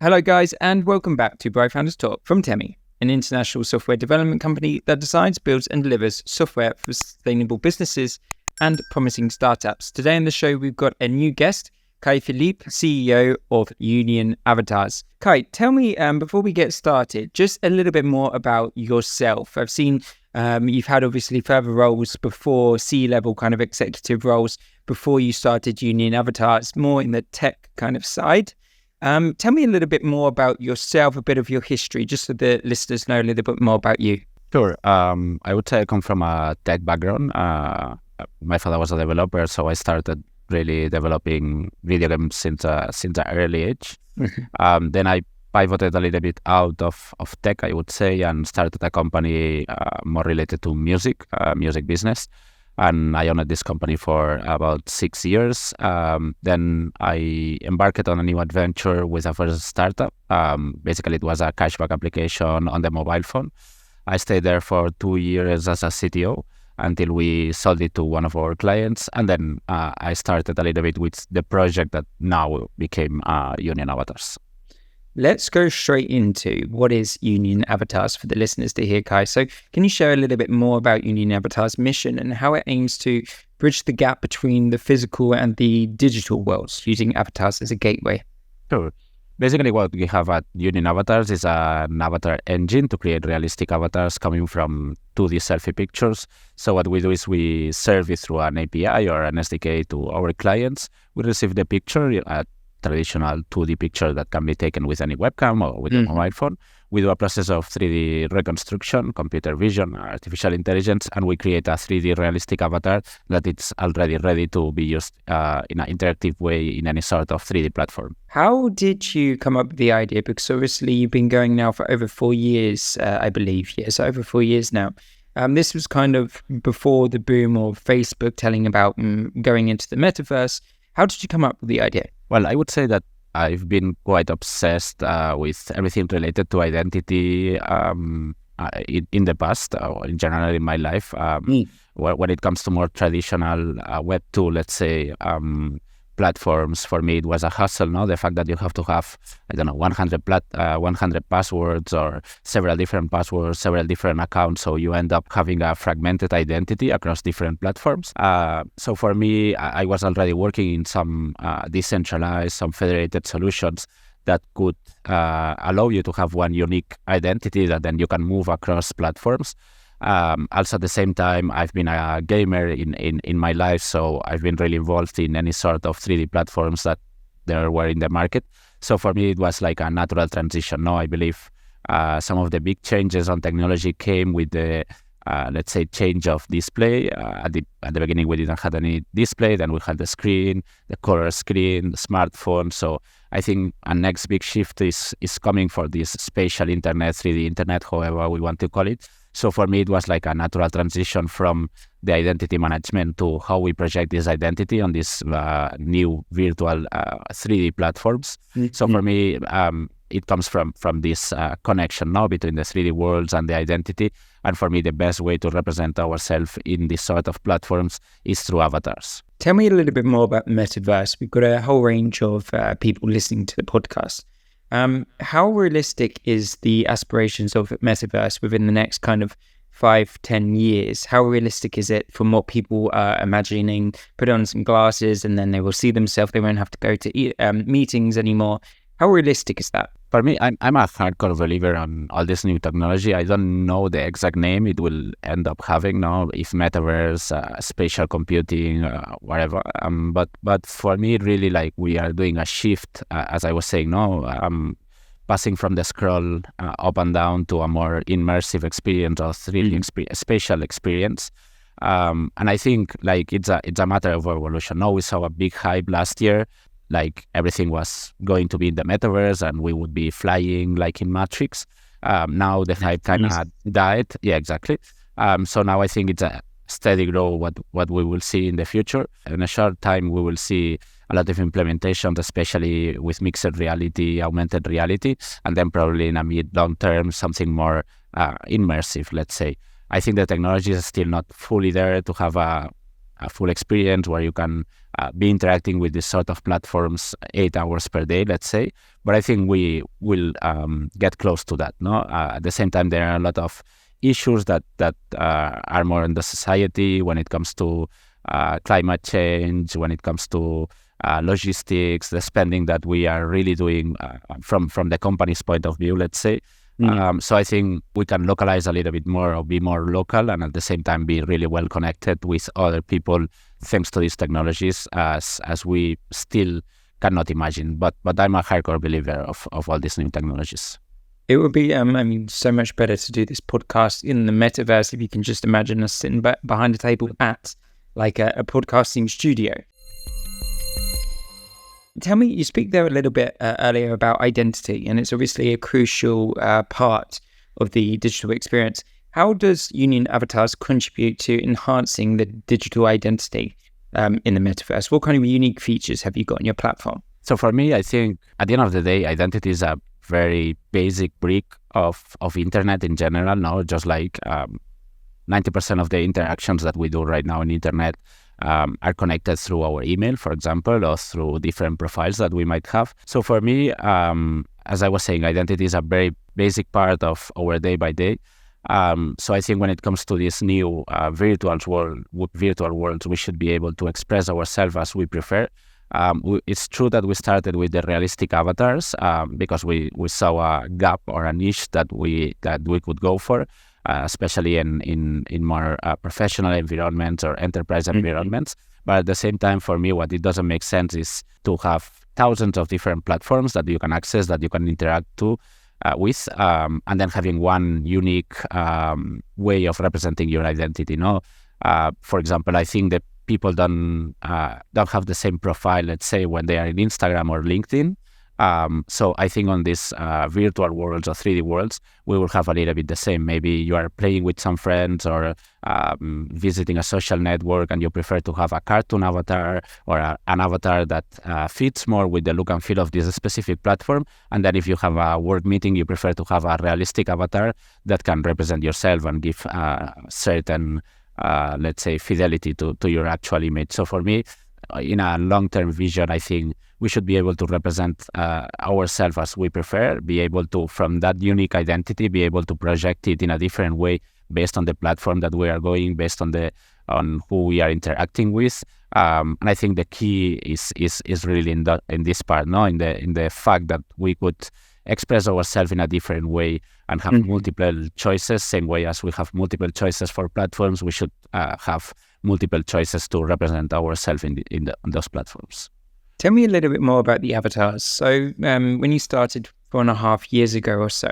Hello guys, and welcome back to Bright Founders Talk from Temi, an international software development company that designs, builds and delivers software for sustainable businesses and promising startups. Today on the show, we've got a new guest, Cai Felip, CEO of Union Avatars. Cai, tell me, before we get started, just a little bit more about yourself. I've seen you've had obviously further roles before, C-level kind of executive roles before you started Union Avatars, more in the tech kind of side. Tell me a little bit more about yourself, a bit of your history, just so the listeners know a little bit more about you. Sure. I would say I come from a tech background. My father was a developer, so I started really developing video games since an early age. Then I pivoted a little bit out of tech, I would say, and started a company more related to music business. And I owned this company for about 6 years. Then I embarked on a new adventure with a first startup. Basically, it was a cashback application on the mobile phone. I stayed there for 2 years as a CTO until we sold it to one of our clients. And then I started a little bit with the project that now became Union Avatars. Let's go straight into what is Union Avatars for the listeners to hear, Cai. So can you share a little bit more about Union Avatars' mission and how it aims to bridge the gap between the physical and the digital worlds using avatars as a gateway? Sure. Basically, what we have at Union Avatars is an avatar engine to create realistic avatars coming from 2D selfie pictures. So what we do is we serve it through an API or an SDK to our clients. We receive the picture, a traditional 2D picture that can be taken with any webcam or with a mobile phone. We do a process of 3D reconstruction, computer vision, artificial intelligence, and we create a 3D realistic avatar that it's already ready to be used in an interactive way in any sort of 3D platform. How did you come up with the idea? Because obviously you've been going now for over 4 years, I believe. Yes, over 4 years now. This was kind of before the boom of Facebook telling about going into the metaverse. How did you come up with the idea? Well, I would say that I've been quite obsessed with everything related to identity in the past, or in general in my life. When it comes to more traditional Web 2, let's say, platforms, for me it was a hassle. No, the fact that you have to have 100 passwords or several different passwords, several different accounts, so you end up having a fragmented identity across different platforms. So for me, I was already working in some decentralized, some federated solutions that could allow you to have one unique identity that then you can move across platforms. Also, at the same time, I've been a gamer in my life, so I've been really involved in any sort of 3D platforms that there were in the market. So for me, it was like a natural transition. No, I believe some of the big changes on technology came with the, let's say, change of display. At the beginning, we didn't have any display. Then we had the screen, the color screen, the smartphone. So I think a next big shift is coming for this spatial internet, 3D internet, however we want to call it. So for me, it was like a natural transition from the identity management to how we project this identity on these new virtual 3D platforms. So for me, it comes from this connection now between the 3D worlds and the identity. And for me, the best way to represent ourselves in this sort of platforms is through avatars. Tell me a little bit more about the metaverse. We've got a whole range of people listening to the podcast. How realistic is the aspirations of metaverse within the next kind of 5-10 years? How realistic is it from what people are imagining? Put on some glasses and then they will see themselves. They won't have to go to meetings anymore. How realistic is that? For me, I'm a hardcore believer on all this new technology. I don't know the exact name it will end up having now, if metaverse, spatial computing, whatever. But for me, really, like, we are doing a shift, as I was saying, passing from the scroll up and down to a more immersive experience or 3D spatial experience. And I think like it's a matter of evolution. Now we saw a big hype last year. Like everything was going to be in the metaverse and we would be flying like in Matrix. Now the hype kind of died. Yeah, exactly. So now I think it's a steady growth what we will see in the future. In a short time, we will see a lot of implementations, especially with mixed reality, augmented reality, and then probably in a mid-long term, something more immersive, let's say. I think the technology is still not fully there to have a a full experience where you can be interacting with this sort of platforms 8 hours per day, let's say. But I think we will get close to that. No, at the same time, there are a lot of issues that are more in the society when it comes to climate change, when it comes to logistics, the spending that we are really doing from the company's point of view, let's say. So I think we can localize a little bit more or be more local and at the same time be really well connected with other people thanks to these technologies as we still cannot imagine. But I'm a hardcore believer of all these new technologies. It would be, so much better to do this podcast in the metaverse if you can just imagine us sitting behind a table at like a podcasting studio. Tell me, you speak there a little bit earlier about identity, and it's obviously a crucial part of the digital experience. How does Union Avatars contribute to enhancing the digital identity in the metaverse? What kind of unique features have you got on your platform? So for me, I think at the end of the day, identity is a very basic brick of internet in general. Now, just like 90% of the interactions that we do right now on internet are connected through our email, for example, or through different profiles that we might have. So for me, as I was saying, identity is a very basic part of our day by day. So I think when it comes to this new virtual worlds, we should be able to express ourselves as we prefer. It's true that we started with the realistic avatars because we saw a gap or a niche that we could go for. Especially in more professional environments or enterprise environments. But at the same time, for me, what it doesn't make sense is to have thousands of different platforms that you can access, that you can interact with, and then having one unique way of representing your identity. For example, I think that people don't have the same profile, let's say, when they are in Instagram or LinkedIn. So I think on these virtual worlds or 3D worlds, we will have a little bit the same. Maybe you are playing with some friends or visiting a social network and you prefer to have a cartoon avatar or an avatar that fits more with the look and feel of this specific platform. And then if you have a work meeting, you prefer to have a realistic avatar that can represent yourself and give certain, let's say, fidelity to your actual image. So for me, in a long-term vision, I think we should be able to represent ourselves as we prefer, be able to, from that unique identity, be able to project it in a different way based on the platform that we are going, based on who we are interacting with. And I think the key is really in this part, in the fact that we could express ourselves in a different way and have multiple choices. Same way as we have multiple choices for platforms, we should have multiple choices to represent ourselves in those platforms. Tell me a little bit more about the avatars. So when you started 4.5 years ago or so,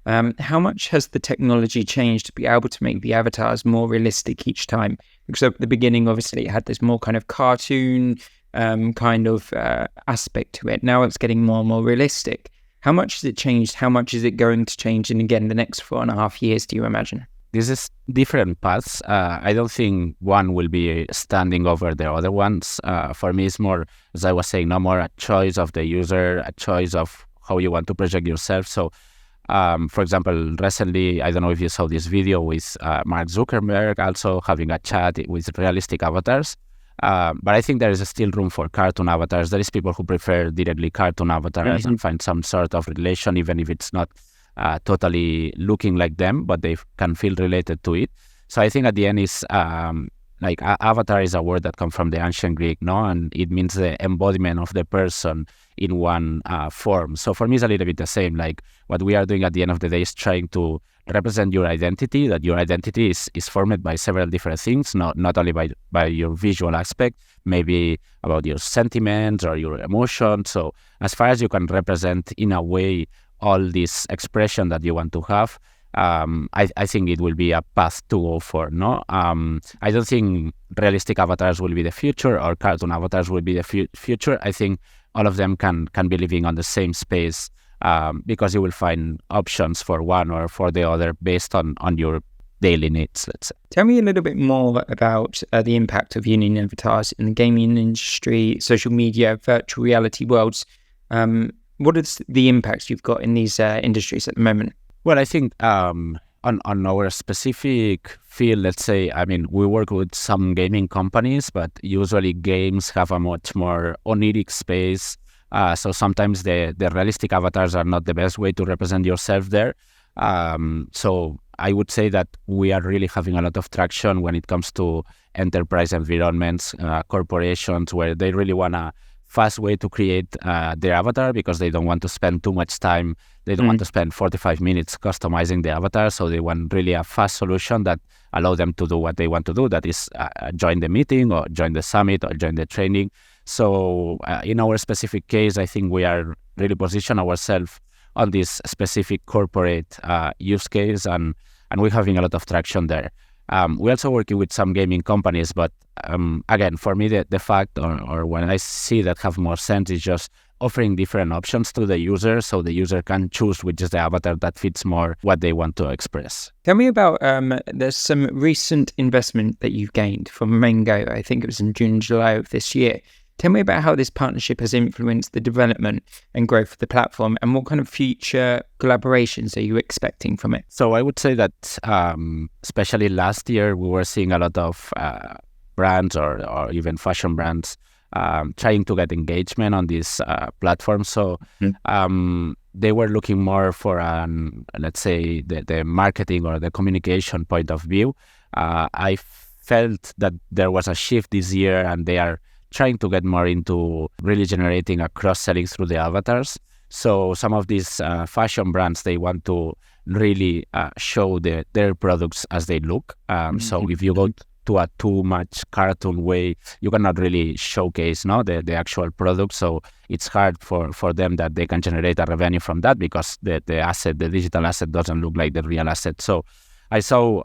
how much has the technology changed to be able to make the avatars more realistic each time? Because at the beginning, obviously, it had this more kind of cartoon aspect to it. Now it's getting more and more realistic. How much has it changed? How much is it going to change in, again, the next 4.5 years, do you imagine? This is different paths. I don't think one will be standing over the other ones. For me, it's more, as I was saying, no more a choice of the user, a choice of how you want to project yourself. So, for example, recently, I don't know if you saw this video with Mark Zuckerberg also having a chat with realistic avatars. But I think there is still room for cartoon avatars. There is people who prefer directly cartoon avatars and find some sort of relation, even if it's not totally looking like them, but they can feel related to it. So I think at the end is avatar is a word that comes from the ancient Greek, and it means the embodiment of the person in one form. So for me, it's a little bit the same. Like what we are doing at the end of the day is trying to represent your identity, that your identity is formed by several different things, not only by your visual aspect, maybe about your sentiments or your emotions. So as far as you can represent in a way all this expression that you want to have, I think it will be a path to go for. I don't think realistic avatars will be the future or cartoon avatars will be the future. I think all of them can be living on the same space because you will find options for one or for the other based on your daily needs, let's say. Tell me a little bit more about the impact of Union Avatars in the gaming industry, social media, virtual reality worlds. What is the impacts you've got in these industries at the moment? Well, I think on our specific field, let's say, I mean, we work with some gaming companies, but usually games have a much more oniric space. So sometimes the realistic avatars are not the best way to represent yourself there. So I would say that we are really having a lot of traction when it comes to enterprise environments, corporations, where they really want a fast way to create their avatar because they don't want to spend too much time. They don't want to spend 45 minutes customizing the avatar. So they want really a fast solution that allow them to do what they want to do. That is join the meeting or join the summit or join the training. So in our specific case, I think we are really position ourselves on this specific corporate use case, and we're having a lot of traction there. We're also working with some gaming companies, but again, for me, the fact or when I see that have more sense is just offering different options to the user so the user can choose which is the avatar that fits more what they want to express. Tell me about, there's some recent investment that you've gained from Mango. I think it was in June, July of this year. Tell me about how this partnership has influenced the development and growth of the platform, and what kind of future collaborations are you expecting from it? So I would say that especially last year, we were seeing a lot of brands or even fashion brands trying to get engagement on this platform. So they were looking more for, let's say, the marketing or the communication point of view. I felt that there was a shift this year, and they are trying to get more into really generating a cross-selling through the avatars. So some of these fashion brands, they want to really show their products as they look. So if you go to a too much cartoon way, you cannot really showcase the actual product. So it's hard for them that they can generate a revenue from that because the digital asset doesn't look like the real asset. So I saw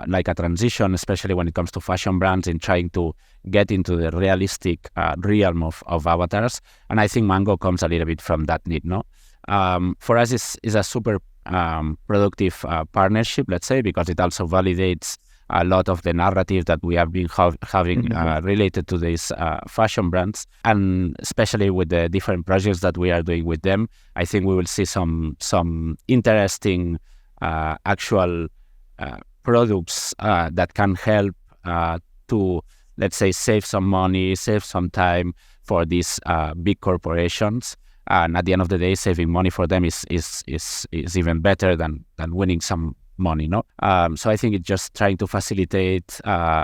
like a transition, especially when it comes to fashion brands, in trying to get into the realistic realm of avatars. And I think Mango comes a little bit from that need, no? For us, it's a super productive partnership, let's say, because it also validates a lot of the narrative that we have been having related to these fashion brands. And especially with the different projects that we are doing with them, I think we will see some interesting actual products that can help to, let's say, save some money, save some time for these big corporations. And at the end of the day, saving money for them is even better than winning some money, no? So I think it's just trying to facilitate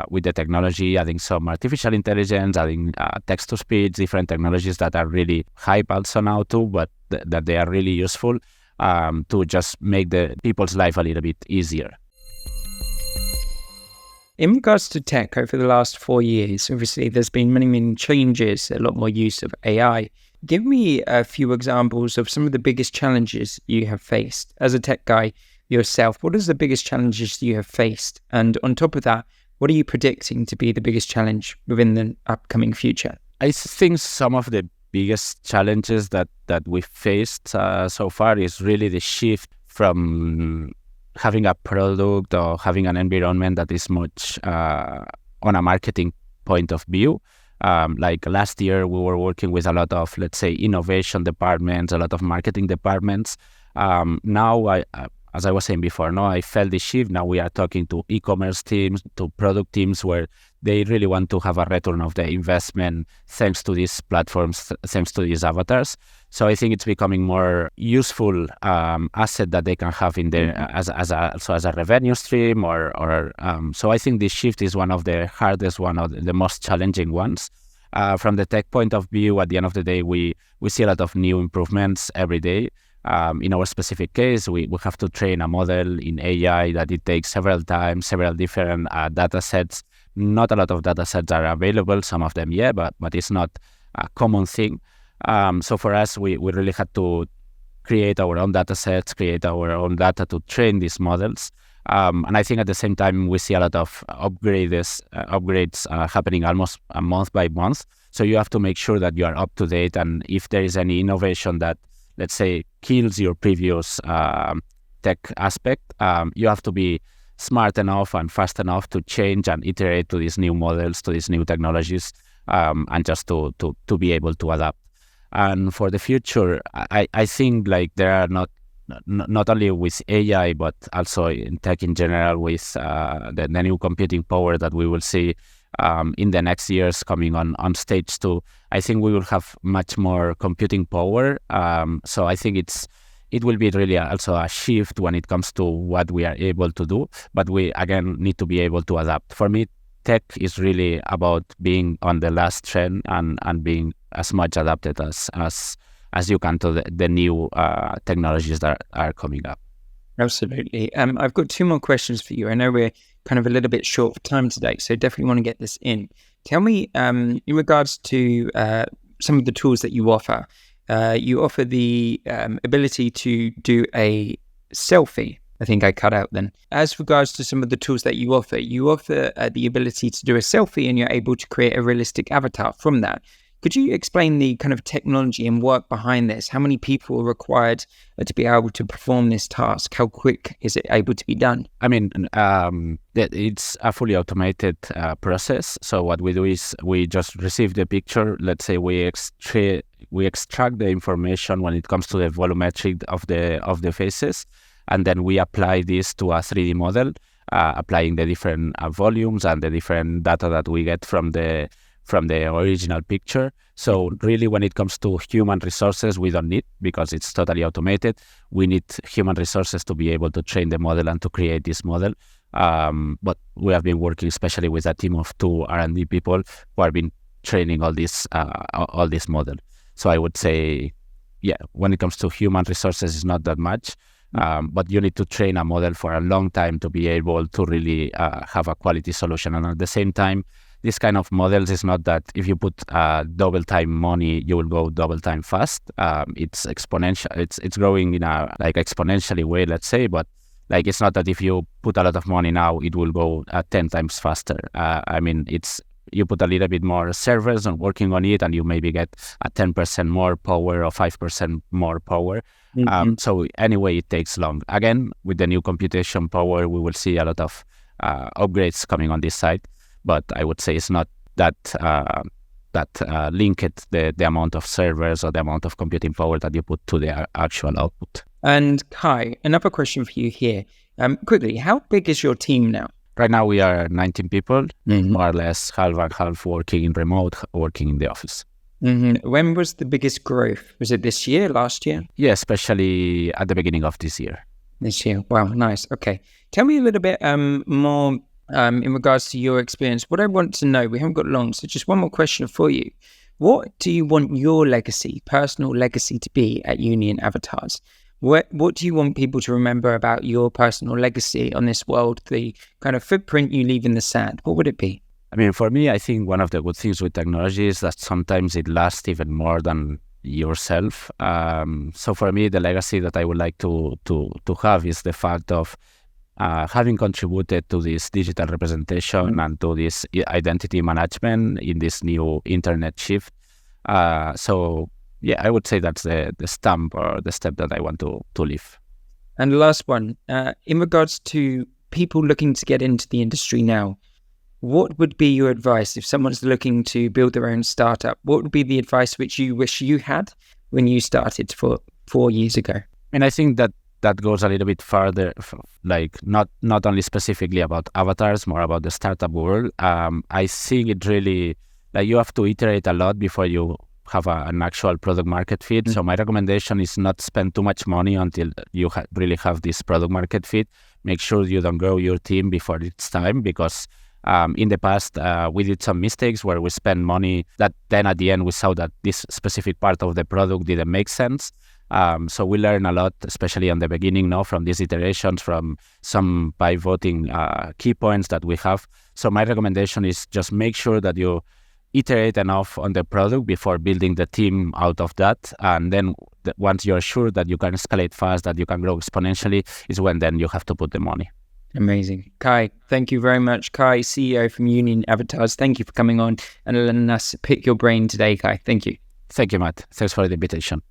with the technology, adding some artificial intelligence, adding text-to-speech, different technologies that are really hype also now too, but that they are really useful to just make the people's life a little bit easier. In regards to tech over the last 4 years, obviously there's been many changes, a lot more use of AI. Give me a few examples of some of the biggest challenges you have faced as a tech guy yourself. What is the biggest challenges you have faced? And on top of that, what are you predicting to be the biggest challenge within the upcoming future? I think some of the biggest challenges that we faced so far is really the shift from having a product or having an environment that is much on a marketing point of view. Like last year, we were working with a lot of, let's say, innovation departments, a lot of marketing departments. Now, as I was saying before, I felt the shift. Now we are talking to e-commerce teams, to product teams, where they really want to have a return of the investment thanks to these platforms, thanks to these avatars. So I think it's becoming more useful asset that they can have in there as a revenue stream so I think this shift is one of the hardest, one of the most challenging ones. From the tech point of view, at the end of the day, we see a lot of new improvements every day. In our specific case, we have to train a model in AI that it takes several times, several different data sets. Not a lot of data sets are available, some of them, but it's not a common thing. So for us, we really had to create our own data sets, create our own data to train these models. And I think at the same time, we see a lot of upgrades happening almost a month by month. So you have to make sure that you are up to date. And if there is any innovation that, let's say, kills your previous tech aspect, you have to be smart enough and fast enough to change and iterate to these new models, to these new technologies, and just to be able to adapt. And for the future, I think like there are not not only with AI, but also in tech in general, with the new computing power that we will see in the next years coming on stage 2. I think we will have much more computing power. So I think it will be really also a shift when it comes to what we are able to do. But we, again, need to be able to adapt. For me, tech is really about being on the last trend and being as much adapted as you can to the new technologies that are coming up. Absolutely. I've got 2 more questions for you. I know we're kind of a little bit short for time today, so definitely want to get this in. Tell me, in regards to some of the tools that you offer the ability to do a selfie. I think I cut out then. As regards to some of the tools that you offer the ability to do a selfie, and you're able to create a realistic avatar from that. Could you explain the kind of technology and work behind this? How many people are required to be able to perform this task? How quick is it able to be done? I mean, it's a fully automated process. So what we do is we just receive the picture. Let's say we extract the information when it comes to the volumetric of the faces, and then we apply this to a 3D model, applying the different volumes and the different data that we get from the original picture. So really, when it comes to human resources, we don't need, because it's totally automated. We need human resources to be able to train the model and to create this model. But we have been working especially with a team of 2 R&D people who have been training all this model. So I would say, yeah, when it comes to human resources, it's not that much. But you need to train a model for a long time to be able to really have a quality solution. And at the same time, this kind of models is not that if you put double time money, you will go double time fast. It's exponential. It's growing in a exponentially way, let's say. But it's not that if you put a lot of money now, it will go 10 times faster. I mean, you put a little bit more servers and working on it, and you maybe get a 10% more power or 5% more power. So anyway, it takes long. Again, with the new computation power, we will see a lot of upgrades coming on this side. But I would say it's not that linked the amount of servers or the amount of computing power that you put to the actual output. And Cai, another question for you here. Quickly, how big is your team now? Right now we are 19 people, more or less half and half working in remote, working in the office. When was the biggest growth? Was it this year, last year? Yeah, especially at the beginning of this year. This year. Wow, nice. Okay. Tell me a little bit more in regards to your experience. What I want to know, we haven't got long, so just one more question for you. What do you want your legacy, personal legacy, to be at Union Avatars? What do you want people to remember about your personal legacy on this world, the kind of footprint you leave in the sand? What would it be? I mean, for me, I think one of the good things with technology is that sometimes it lasts even more than yourself. So for me, the legacy that I would like to have is the fact of having contributed to this digital representation and to this identity management in this new internet shift. So yeah, I would say that's the stamp or the step that I want to leave. And the last one, in regards to people looking to get into the industry now, what would be your advice if someone's looking to build their own startup? What would be the advice which you wish you had when you started 4 years ago? And I think that goes a little bit further, not only specifically about avatars, more about the startup world. I think it really, you have to iterate a lot before you have an actual product market fit. So my recommendation is not spend too much money until you really have this product market fit. Make sure you don't grow your team before it's time, because in the past, we did some mistakes where we spent money that then at the end we saw that this specific part of the product didn't make sense. So we learn a lot, especially on the beginning now, from these iterations, from some pivoting key points that we have. So my recommendation is just make sure that you iterate enough on the product before building the team out of that. And then once you're sure that you can escalate fast, that you can grow exponentially, is when then you have to put the money. Amazing. Cai, thank you very much. Cai, CEO from Union Avatars, thank you for coming on and letting us pick your brain today, Cai. Thank you. Thank you, Matt. Thanks for the invitation.